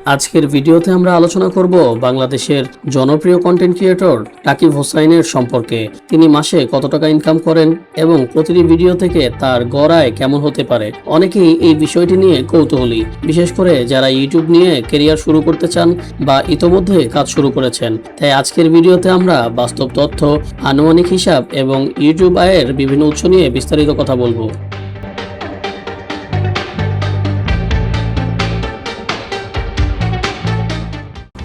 আজকের ভিডিওতে আমরা আলোচনা করব বাংলাদেশের জনপ্রিয় কন্টেন্ট ক্রিয়েটর রাকিব হোসাইনের সম্পর্কে। তিনি মাসে কত টাকা ইনকাম করেন এবং প্রতিটি ভিডিও থেকে তার গড় আয় কেমন হতে পারে। অনেকেই এই বিষয়টি নিয়ে কৌতূহলী, বিশেষ করে যারা ইউটিউব নিয়ে ক্যারিয়ার শুরু করতে চান বা ইতোমধ্যে কাজ শুরু করেছেন। তাই আজকের ভিডিওতে আমরা বাস্তব তথ্য, আনুমানিক হিসাব এবং ইউটিউব আয়ের বিভিন্ন উৎস নিয়ে বিস্তারিত কথা বলবো।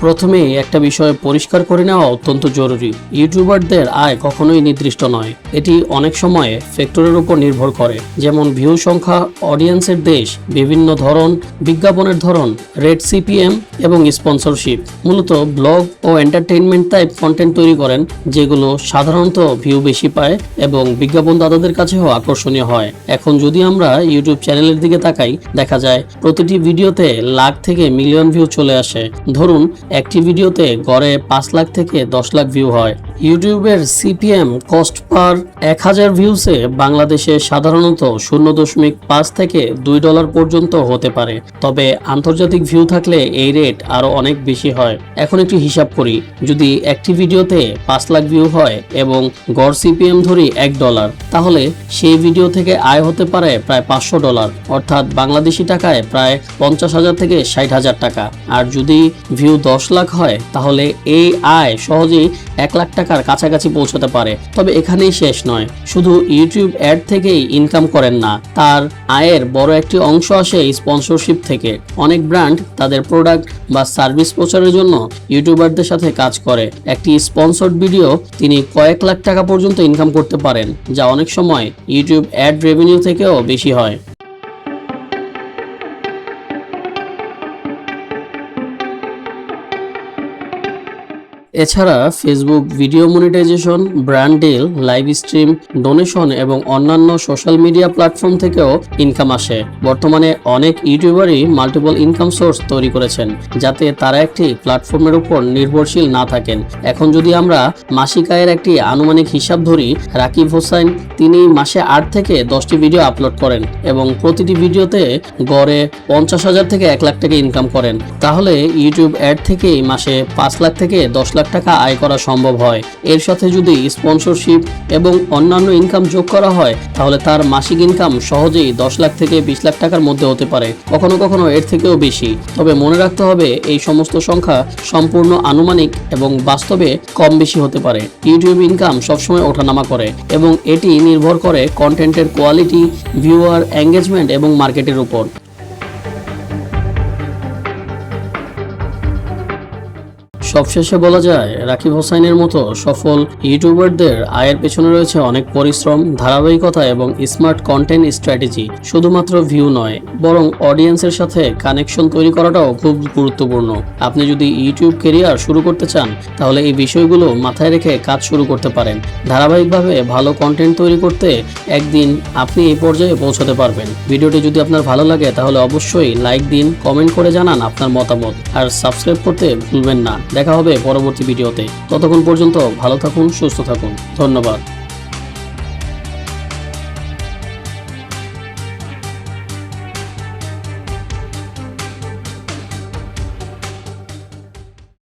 প্রথমেই একটা বিষয় পরিষ্কার করে নেওয়া অত্যন্ত জরুরি। ইউটিউবারদের আয় কখনোই নির্দিষ্ট নয়, এটি অনেক সময় ফ্যাক্টরের উপর নির্ভর করে, যেমন ভিউ সংখ্যা, অডিয়েন্সের দেশ, বিভিন্ন ধরন, বিজ্ঞাপনের ধরন, রেট সিপিএম এবং স্পন্সরশিপ। মূলত ব্লগ ও এন্টারটেইনমেন্ট টাইপ কন্টেন্ট তৈরি করেন যেগুলো সাধারণত ভিউ বেশি পায় এবং বিজ্ঞাপনদাতাদের কাছেও আকর্ষণীয় হয়। এখন যদি আমরা ইউটিউব চ্যানেলের দিকে তাকাই, দেখা যায় প্রতিটি ভিডিওতে লাখ থেকে মিলিয়ন ভিউ চলে আসে। ধরুন একটি ভিডিওতে গড়ে 5 লাখ থেকে 10 লাখ ভিউ হয়। ইউটিউবের সিপিএম কস্ট পার 1000 ভিউসে বাংলাদেশে সাধারণত 0.5 থেকে $2 পর্যন্ত হতে পারে, তবে আন্তর্জাতিক ভিউ থাকলে এই রেট আরো অনেক বেশি হয়। এখন একটু হিসাব করি, যদি একটি ভিডিওতে 5 লাখ ভিউ হয় এবং গড় সিপিএম ধরি $1, তাহলে সেই ভিডিও থেকে আয় হতে পারে প্রায় $500, অর্থাৎ বাংলাদেশি টাকায় প্রায় 50,000 থেকে 60,000 টাকা। আর যদি ভিউ 10 লাখ হয় তাহলে এই আয় সহজেই 1 লাখ টাকার কাছাকাছি পৌঁছতে পারে। তবে এখানেই শেষ নয়, শুধু ইউটিউব অ্যাড থেকেই ইনকাম করেন না, তার আয়ের বড় একটি অংশ আসে স্পন্সরশিপ থেকে। অনেক ব্র্যান্ড তাদের প্রোডাক্ট বা সার্ভিস প্রচারের জন্য ইউটিউবারদের সাথে কাজ করে। একটি স্পন্সরড ভিডিও তিনি কয়েক লাখ টাকা পর্যন্ত ইনকাম করতে পারেন, যা অনেক সময় ইউটিউব অ্যাড রেভিনিউ থেকেও বেশি হয়। এছাড়া Facebook video monetisation, brand deal, live stream, donation এবং অন্যান্য সোশ্যাল মিডিয়া প্ল্যাটফর্ম থেকেও ইনকাম আসে। বর্তমানে অনেক ইউটিউবারই মাল্টিপল ইনকাম সোর্স তৈরি করেছেন, যাতে তারা একটি প্ল্যাটফর্মের উপর নির্ভরশীল না থাকেন। এখন যদি আমরা মাসিক আয়ের একটি আনুমানিক হিসাব ধরি, রাকিব হোসাইন তিনি মাসে 8 থেকে 10টি ভিডিও আপলোড করেন এবং প্রতিটি ভিডিওতে গড়ে 50,000 থেকে 1 লাখ টাকা ইনকাম করেন। তাহলে ইউটিউব অ্যাড থেকেই মাসে 5 লাখ থেকে 10 লাখ টাকা আয় করা সম্ভব হয়। এর সাথে যদি স্পন্সরশিপ এবং অন্যান্য ইনকাম যোগ করা হয়, তাহলে তার মাসিক ইনকাম সহজেই 10 লাখ থেকে 20 লাখ টাকার মধ্যে হতে পারে, কখনো কখনো এর থেকেও বেশি। তবে মনে রাখতে হবে, এই সমস্ত সংখ্যা সম্পূর্ণ আনুমানিক এবং বাস্তবে কম বেশি হতে পারে। ইউটিউব ইনকাম সবসময় ওঠানামা করে এবং এটি নির্ভর করে কন্টেন্টের কোয়ালিটি, ভিউয়ার এঙ্গেজমেন্ট এবং মার্কেটের উপর। সবশেষে বলা যায়, রাকিব হোসাইনের মতো সফল ইউটিউবারদের আয়ের পেছনে রয়েছে অনেক পরিশ্রম, ধারাবাহিকতা এবং স্মার্ট কন্টেন্ট স্ট্র্যাটেজি। শুধুমাত্র ভিউ নয়, বরং অডিয়েন্সের সাথে কানেকশন তৈরি করাটাও খুব গুরুত্বপূর্ণ। আপনি যদি ইউটিউব ক্যারিয়ার শুরু করতে চান, তাহলে এই বিষয়গুলো মাথায় রেখে কাজ শুরু করতে পারেন। ধারাবাহিকভাবে ভালো কন্টেন্ট তৈরি করতে একদিন আপনি এই পর্যায়ে পৌঁছাতে পারবেন। ভিডিওটি যদি আপনার ভালো লাগে তাহলে অবশ্যই লাইক দিন, কমেন্ট করে জানান আপনার মতামত, আর সাবস্ক্রাইব করতে ভুলবেন না। দেখা হবে পরবর্তী ভিডিওতে। ততক্ষণ পর্যন্ত ভালো থাকুন, সুস্থ থাকুন। ধন্যবাদ।